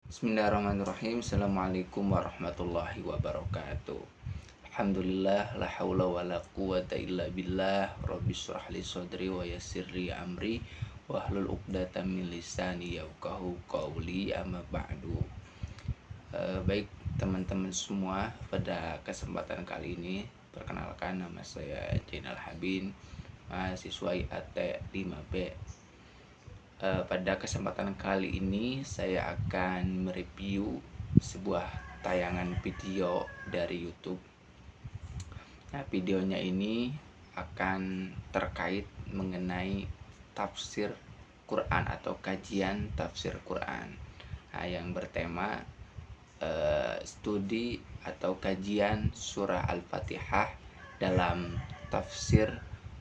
Bismillahirrahmanirrahim. Assalamualaikum warahmatullahi wabarakatuh. Alhamdulillah, la haula wa la quwata illa billah. Rabbi shrah li sadri wa yassir li amri wahlul 'uqdatam min lisani yafqahu qawli, amma ba'du. Baik teman-teman semua, pada kesempatan kali ini perkenalkan, nama saya Jainal Habin, mahasiswa IAT 5B. Pada kesempatan kali ini saya akan mereview sebuah tayangan video dari YouTube. Nah, videonya ini akan terkait mengenai tafsir Quran atau kajian tafsir Quran. Nah, yang bertema studi atau kajian surah Al-Fatihah dalam tafsir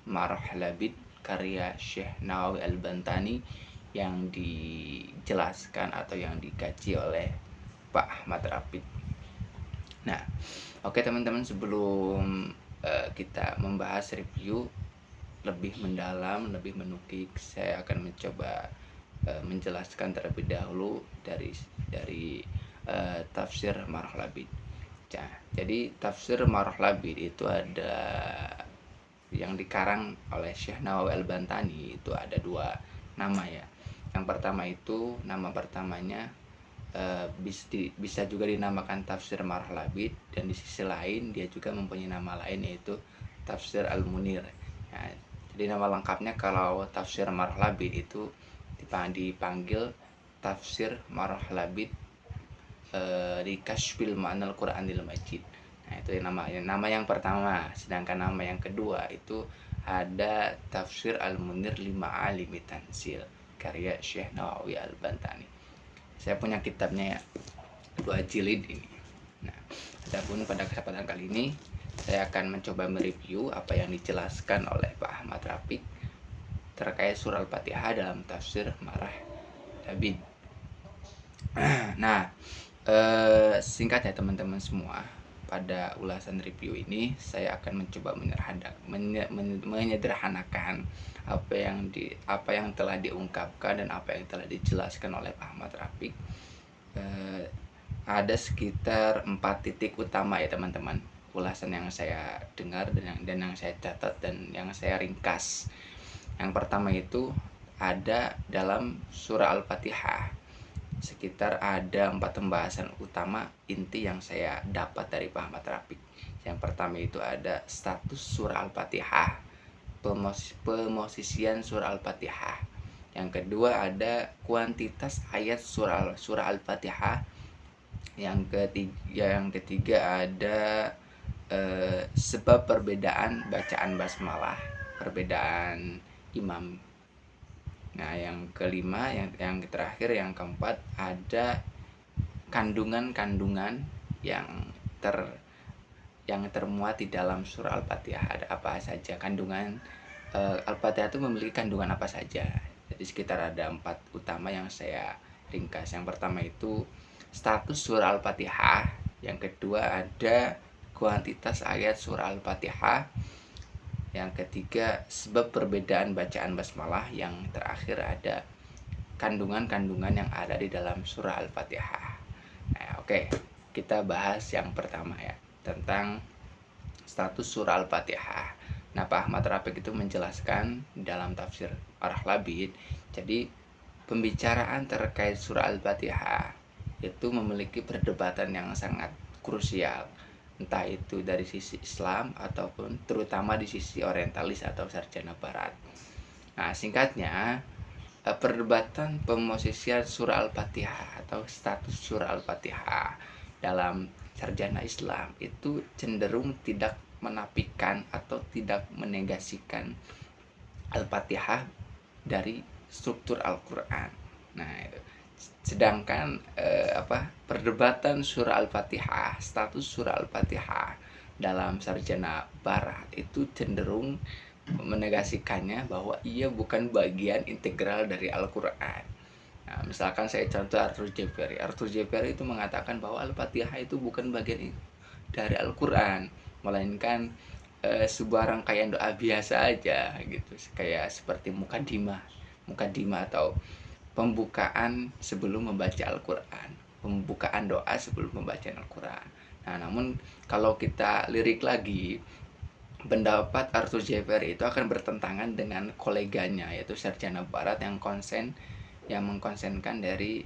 Marah-Labid karya Syekh Nawawi Al-Bantani yang dijelaskan atau yang dikaji oleh Pak Ahmad Rafiq. Nah, oke teman-teman, sebelum kita membahas review lebih mendalam, lebih menukik, saya akan mencoba menjelaskan terlebih dahulu dari tafsir Marah-Labid. Nah, jadi tafsir Marah-Labid itu ada yang dikarang oleh Syekh Nawawi Al-Bantani, itu ada dua nama ya. Yang pertama itu nama pertamanya bisa juga dinamakan tafsir Marah-Labid, dan di sisi lain dia juga mempunyai nama lain yaitu tafsir Al-Munir. Nah, jadi nama lengkapnya kalau tafsir Marah-Labid itu dipanggil tafsir Marah-Labid di Kashfil Ma'nal Quranil Majid. Nah, itu nama yang pertama. Sedangkan nama yang kedua itu ada tafsir Al-Munir lima alimi tanzil karya Syekh Nawawi Al-Bantani. Saya punya kitabnya ya, 2 jilid ini. Nah, adapun pada kesempatan kali ini saya akan mencoba mereview apa yang dijelaskan oleh Pak Ahmad Rafiq terkait surah Al-Fatihah dalam tafsir Marah-Labid. Nah, singkat ya teman-teman semua, pada ulasan review ini saya akan mencoba menyederhanakan apa yang telah diungkapkan dan apa yang telah dijelaskan oleh Pak Ahmad Rafiq. Ada sekitar 4 titik utama ya teman-teman, ulasan yang saya dengar dan yang saya catat dan yang saya ringkas. Yang pertama itu ada dalam surah Al-Fatihah. Sekitar ada 4 pembahasan utama inti yang saya dapat dari Pak Ahmad Rafiq. Yang pertama itu ada status surah Al-Fatihah, pemosisian surah Al-Fatihah. Yang kedua ada kuantitas ayat surah Al-Fatihah. Yang ketiga ada sebab perbedaan bacaan basmalah, perbedaan imam. Nah, yang kelima, yang terakhir, yang keempat ada kandungan-kandungan yang termuat di dalam surah Al-Fatihah. Ada apa saja kandungan Al-Fatihah itu memiliki kandungan apa saja. Jadi sekitar ada 4 utama yang saya ringkas. Yang pertama itu status surah Al-Fatihah. Yang kedua ada kuantitas ayat surah Al-Fatihah. Yang ketiga sebab perbedaan bacaan basmalah. Yang terakhir ada kandungan-kandungan yang ada di dalam surah Al-Fatihah. Nah, oke, kita bahas yang pertama ya, tentang status surah Al-Fatihah. Nah, Pak Ahmad Rafiq itu menjelaskan dalam tafsir Marah-Labid, jadi pembicaraan terkait surah Al-Fatihah itu memiliki perdebatan yang sangat krusial, entah itu dari sisi Islam ataupun terutama di sisi orientalis atau sarjana barat. Nah, singkatnya, perdebatan pemosisian surah Al-Fatihah atau status surah Al-Fatihah dalam sarjana Islam itu cenderung tidak menafikan atau tidak menegasikan Al-Fatihah dari struktur Al-Quran. Nah, itu. Sedangkan perdebatan surah Al-Fatihah, status surah Al-Fatihah dalam sarjana barat itu cenderung menegasikannya bahwa ia bukan bagian integral dari Al-Quran. Nah, misalkan saya contoh Arthur Jeffery itu mengatakan bahwa Al-Fatihah itu bukan bagian dari Al-Quran, melainkan sebuah rangkaian doa biasa aja gitu, kayak seperti mukadimah atau pembukaan sebelum membaca Al-Quran. pembukaan doa sebelum pembacaan Al-Quran. Nah, namun kalau kita lirik lagi, pendapat Arthur Jeffrey itu akan bertentangan dengan koleganya, yaitu sarjana barat yang mengkonsenkan dari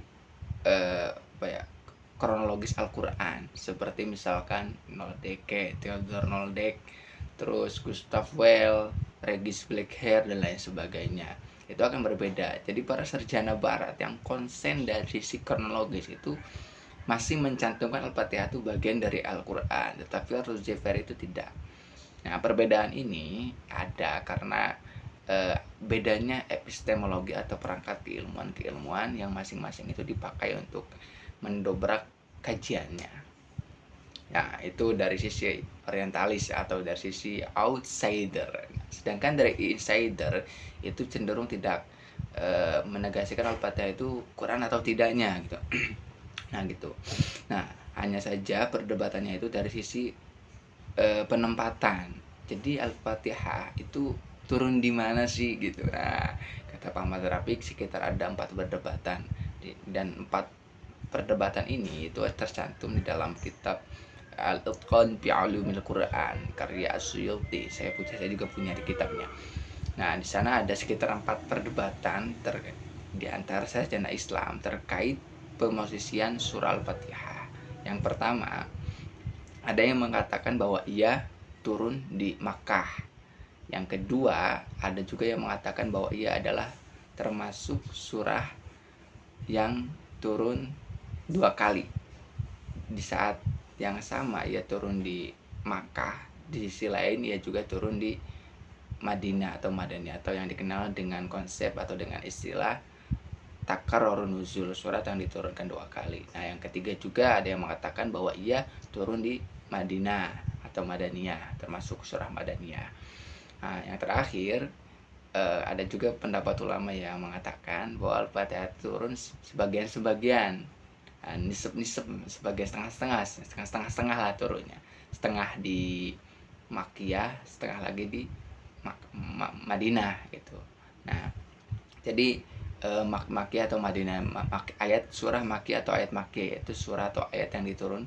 kronologis Al-Quran, seperti misalkan Noldeke, Theodor Noldek, terus Gustav Well, Regis Blackhair, dan lain sebagainya. Itu akan berbeda. Jadi para sarjana barat yang konsen dari sisi kronologis itu masih mencantumkan Al-Fatihah itu bagian dari Al-Quran, tetapi Arthur Jeffrey itu tidak. Nah, perbedaan ini ada karena bedanya epistemologi atau perangkat keilmuan yang masing-masing itu dipakai untuk mendobrak kajiannya. Nah, itu dari sisi orientalis atau dari sisi outsider. Sedangkan dari insider itu cenderung tidak menegasikan Al-Fatihah itu Quran atau tidaknya gitu. Nah, gitu. Nah, hanya saja perdebatannya itu dari sisi penempatan. Jadi Al-Fatihah itu turun di mana sih gitu. Nah, kata Pak Ahmad Rafiq sekitar ada 4 perdebatan, dan 4 perdebatan ini itu tercantum di dalam kitab Al-Itqan fi Ulumil Quran karya As-Suyuti. Saya juga punya di kitabnya. Nah, di sana ada sekitar 4 perdebatan di antara sarjana Islam terkait pemosisian surah Al-Fatihah. Yang pertama, ada yang mengatakan bahwa ia turun di Makkah. Yang kedua, ada juga yang mengatakan bahwa ia adalah termasuk surah yang turun 2 kali. Di saat yang sama ia turun di Makkah, di sisi lain ia juga turun di Madinah atau Madaniyah, atau yang dikenal dengan konsep atau dengan istilah takarrurun nuzul, surat yang diturunkan 2 kali. Nah, yang ketiga juga ada yang mengatakan bahwa ia turun di Madinah atau Madaniyah, termasuk surah Madaniyah. Nah, yang terakhir ada juga pendapat ulama yang mengatakan bahwa Al-Fatihah turun sebagian-sebagian, nisab-nisab, sebagai setengah-setengah lah turunnya. Setengah di Makkiyah, setengah lagi di Madinah gitu. Nah, jadi Makkiyah atau Madinah, ayat surah Makkiyah atau ayat Makkiyah itu surah atau ayat yang diturun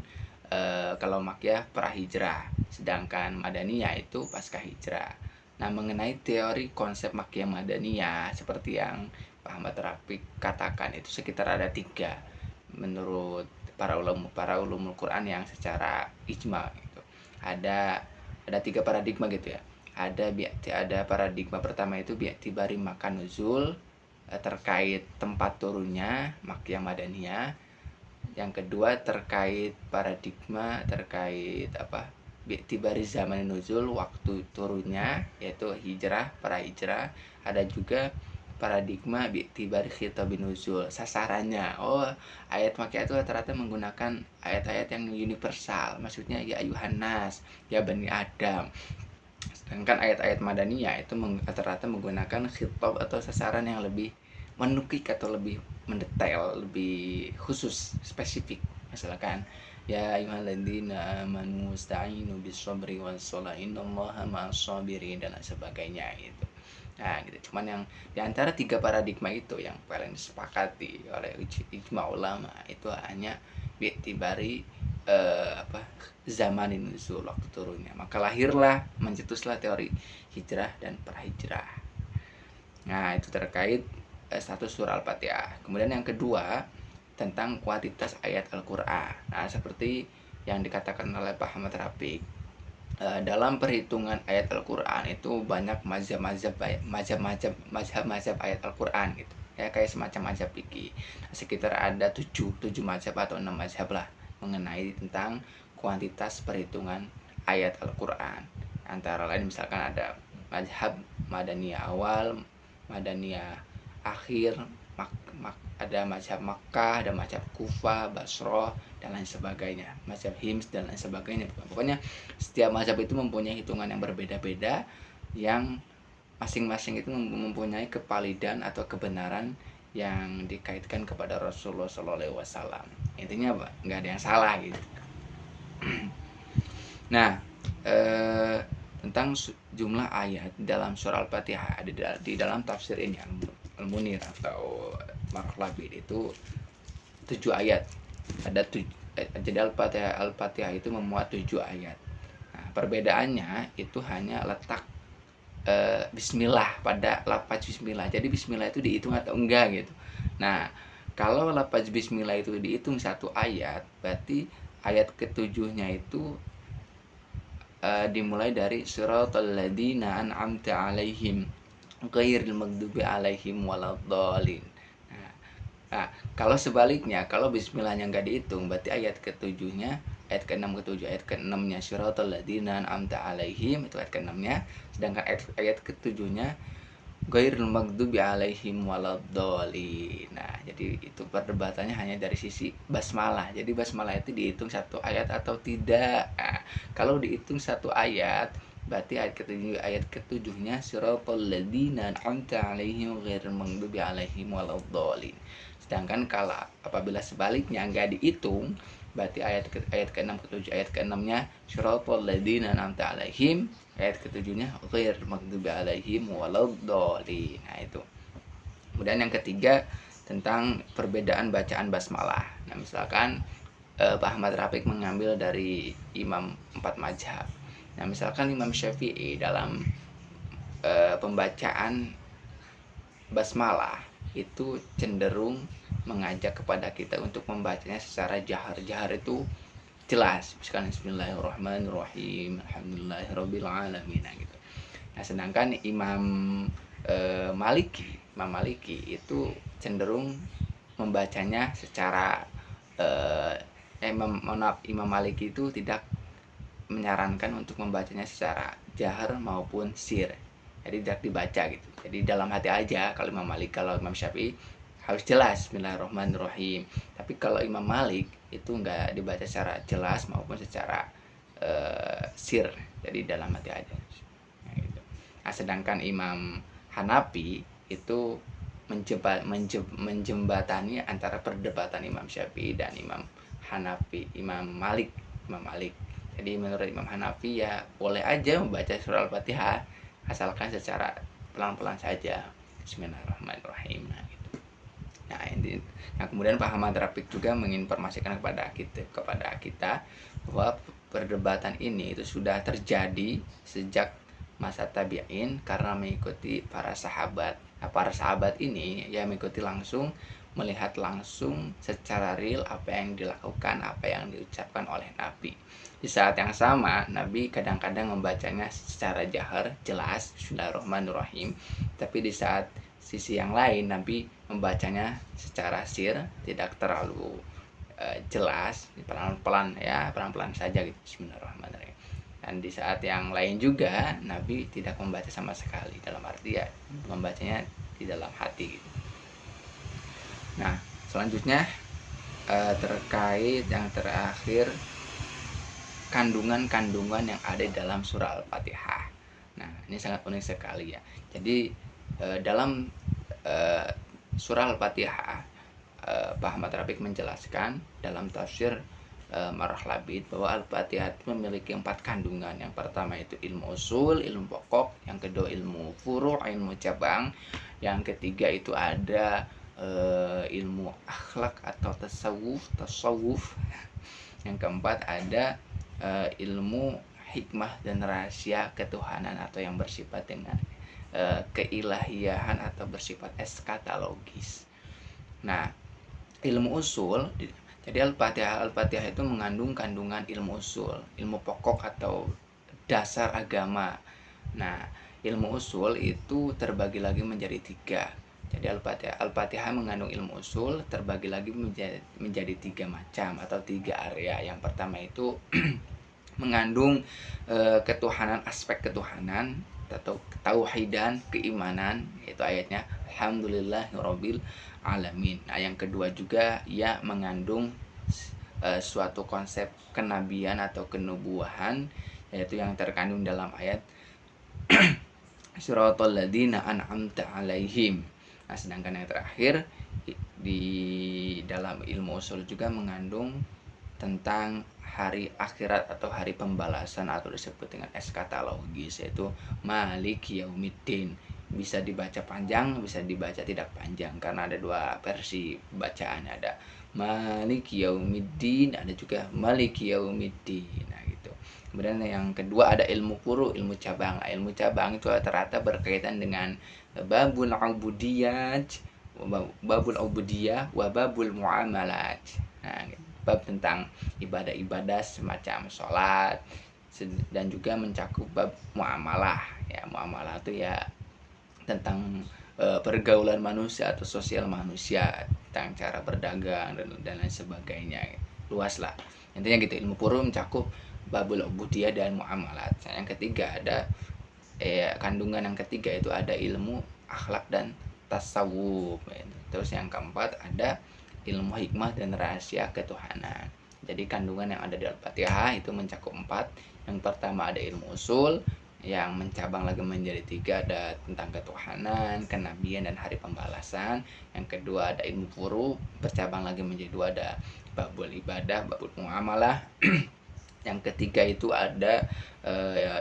kalau Makkiyah pra-hijrah, sedangkan Madaniyah itu pasca hijrah. Nah, mengenai teori konsep Makkiyah Madaniyah seperti yang Pak Ahmad Rafiq katakan, itu sekitar ada 3 menurut para ulumul Quran yang secara ijma gitu. Ada 3 paradigma gitu ya. Ada paradigma pertama itu bi'tibari makan nuzul, terkait tempat turunnya Makkiyah Madaniyah. Yang kedua terkait paradigma terkait bi'tibari zaman nuzul, waktu turunnya, yaitu hijrah, para hijrah. Ada juga paradigma bi'tibari khitabin nuzul, sasarannya. Ayat Makkiyah itu rata-rata menggunakan ayat-ayat yang universal, maksudnya ya ayuhan nas, ya bani Adam. Sedangkan ayat-ayat Madaniyah itu rata-rata menggunakan khitab atau sasaran yang lebih menukik atau lebih mendetail, lebih khusus, spesifik. Misalkan ya ayyuhalladzina amanu ista'inu bis-sabri was-shalah innallaha ma'as-sabirin, dan sebagainya gitu. Nah, gitu. Cuman yang di antara 3 paradigma itu yang paling disepakati oleh ijma ulama itu hanya bi'tibari zamanin nuzul, waktu turunnya. Maka lahirlah, mencetuslah teori hijrah dan prahijrah. Nah, itu terkait status surah Al-Fatihah. Kemudian yang kedua tentang kuantitas ayat Al-Quran. Nah, seperti yang dikatakan oleh Pak Ahmad Rafiq, dalam perhitungan ayat Al-Quran itu banyak mazhab-mazhab ayat Al-Quran gitu. Ya, kayak semacam mazhab fikih. Sekitar ada 7 mazhab atau 6 mazhab lah mengenai tentang kuantitas perhitungan ayat Al-Quran. Antara lain misalkan ada mazhab Madaniyah awal, Madaniyah akhir, ada mazhab Makkah, ada mazhab Kufah, Basroh, dan lain sebagainya, mazhab Hims dan lain sebagainya. Pokoknya setiap mazhab itu mempunyai hitungan yang berbeda-beda, yang masing-masing itu mempunyai kevalidan atau kebenaran yang dikaitkan kepada Rasulullah SAW. Intinya nggak ada yang salah gitu. Nah, tentang jumlah ayat dalam surah Al-Fatihah di dalam tafsir ini Al-Munir atau Marq Labid itu 7 ayat. Jadi Al-Fatihah itu memuat 7 ayat. Nah, perbedaannya itu hanya letak bismillah pada lafaz bismillah. Jadi bismillah itu dihitung atau enggak gitu. Nah, kalau lafaz bismillah itu dihitung satu ayat, berarti ayat ketujuhnya itu dimulai dari siratal ladzina an'amta alaihim ghairil maghdubi alaihim waladdallin. Nah, kalau sebaliknya, kalau bismillahnya nggak dihitung, berarti ayat ketujuhnya, ayat ke-6 ke-7, ayat ke-6-nya siratal ladzina an'amta alaihim, itu ayat ke-6-nya, sedangkan ayat ke-7-nya ghairil maghdubi alaihim waladdallin. Nah, jadi itu perdebatannya hanya dari sisi basmalah. Jadi basmalah itu dihitung satu ayat atau tidak. Nah, kalau dihitung satu ayat, berarti ayat ketujuhnya siratal ladzina an'amta alaihim ghairil maghdubi alaihim waladdallin. Sedangkan kalau apabila sebaliknya nggak dihitung, berarti ayat ke-6 ke-7, ayat ke-6-nya siratal ladzina an'amta alaihim, ayat ke-7-nya ghairil maghdubi alaihim waladdallin. Nah, itu. Kemudian yang ketiga tentang perbedaan bacaan basmalah. Nah, misalkan Pak Ahmad Rafiq mengambil dari imam 4 mazhab. Nah, misalkan Imam Syafi'i dalam pembacaan basmalah itu cenderung mengajak kepada kita untuk membacanya secara jahar. Jahar itu jelas, misalkan bismillahirrahmanirrahim, alhamdulillahirabbil alamin gitu. Nah, sedangkan Imam Maliki itu cenderung membacanya secara Imam Maliki itu tidak menyarankan untuk membacanya secara jahar maupun sir. Jadi tidak dibaca gitu. Jadi dalam hati aja kalau Imam Malik. Kalau Imam Syafi'i harus jelas bismillahirrahmanirrahim. Tapi kalau Imam Malik itu enggak dibaca secara jelas maupun secara sir. Jadi dalam hati aja. Nah, gitu. Nah, sedangkan Imam Hanafi itu menjembatani antara perdebatan Imam Syafi'i dan Imam Malik. Jadi menurut Imam Hanafi ya boleh aja membaca surah Al-Fatihah asalkan secara pelan-pelan saja. Bismillahirrahmanirrahim. Nah, gitu. Nah, kemudian Pak Ahmad Rafiq juga menginformasikan kepada kita bahwa perdebatan ini itu sudah terjadi sejak masa tabi'in karena mengikuti para sahabat. Nah, para sahabat ini ya mengikuti langsung, melihat langsung secara real apa yang dilakukan, apa yang diucapkan oleh Nabi. Di saat yang sama, Nabi kadang-kadang membacanya secara jahar, jelas, bismillahirrahmanirrahim. Tapi di saat sisi yang lain, Nabi membacanya secara sir, tidak terlalu jelas, pelan-pelan ya, pelan-pelan saja gitu, bismillahirrahmanirrahim. Dan di saat yang lain juga, Nabi tidak membaca sama sekali, dalam arti ya membacanya di dalam hati gitu. Nah, selanjutnya terkait yang terakhir, kandungan-kandungan yang ada dalam surah Al-Fatihah. Nah, ini sangat unik sekali ya. Jadi dalam surah Al-Fatihah, Pak Ahmad Rafiq menjelaskan dalam tafsir Marah Labid bahwa Al-Fatihah memiliki 4 kandungan. Yang pertama itu ilmu usul, ilmu pokok. Yang kedua ilmu furu', ilmu cabang. Yang ketiga itu ada ilmu akhlak atau tasawuf. Yang keempat ada ilmu hikmah dan rahasia ketuhanan atau yang bersifat dengan keilahiyahan atau bersifat eskatologis. Nah, ilmu usul, jadi Al-Fatihah itu mengandung kandungan ilmu usul, ilmu pokok atau dasar agama. Nah, ilmu usul itu terbagi lagi menjadi 3. Jadi Al-Fatihah mengandung ilmu usul terbagi lagi menjadi 3 macam atau 3 area. Yang pertama itu mengandung ketuhanan, aspek ketuhanan atau tauhidan, keimanan, yaitu ayatnya alhamdulillahirabbil alamin. Nah, yang kedua juga ya mengandung suatu konsep kenabian atau kenubuahan, yaitu yang terkandung dalam ayat siratal ladzina an'amta alaihim. Nah, sedangkan yang terakhir di dalam ilmu usul juga mengandung tentang hari akhirat atau hari pembalasan atau disebut dengan eskatologis, yaitu Maliki Yaumiddin. bisa dibaca panjang, bisa dibaca tidak panjang, karena ada dua versi bacaan, ada Maliki Yaumiddin, ada juga Maliki Yaumiddin. Nah, gitu. Kemudian yang kedua ada ilmu furu, ilmu cabang. Ilmu cabang itu rata-rata berkaitan dengan babul ubudiyat, babul ubudiyah, wa babul muamalat. Nah, gitu. Bab tentang ibadah-ibadah semacam sholat, dan juga mencakup bab muamalah. Ya, muamalah itu ya tentang pergaulan manusia atau sosial manusia, tentang cara berdagang dan lain sebagainya. Luas lah intinya gitu. Ilmu puru mencakup babul ubudiyah dan muamalat. Yang ketiga ada kandungan yang ketiga itu ada ilmu akhlak dan tasawuf. Terus yang keempat ada ilmu hikmah dan rahasia ketuhanan. Jadi kandungan yang ada di Al-Fatihah itu mencakup 4. Yang pertama ada ilmu usul, yang mencabang lagi menjadi 3, ada tentang ketuhanan, kenabian, dan hari pembalasan. Yang kedua ada ilmu furu, bercabang lagi menjadi 2, ada babul ibadah, babul muamalah. Yang ketiga itu ada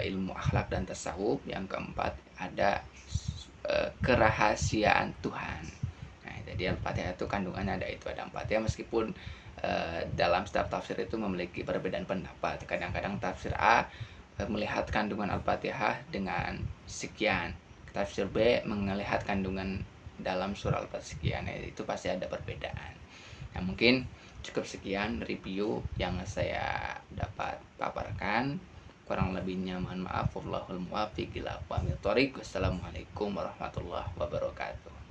ilmu akhlak dan tasawuf. Yang keempat ada kerahasiaan Tuhan. Nah, jadi Al-Fatihah itu kandungannya ada 4 ya, meskipun dalam setiap tafsir itu memiliki perbedaan pendapat. Kadang-kadang tafsir A melihat kandungan Al-Fatihah dengan sekian, tafsir B melihat kandungan dalam surah Al-Fatihah sekian. Itu pasti ada perbedaan. Nah, mungkin cukup sekian review yang saya dapat paparkan. Kurang lebihnya mohon maaf. Wallahul muwaffiq ila aqwamit thoriq. Wassalamualaikum warahmatullahi wabarakatuh.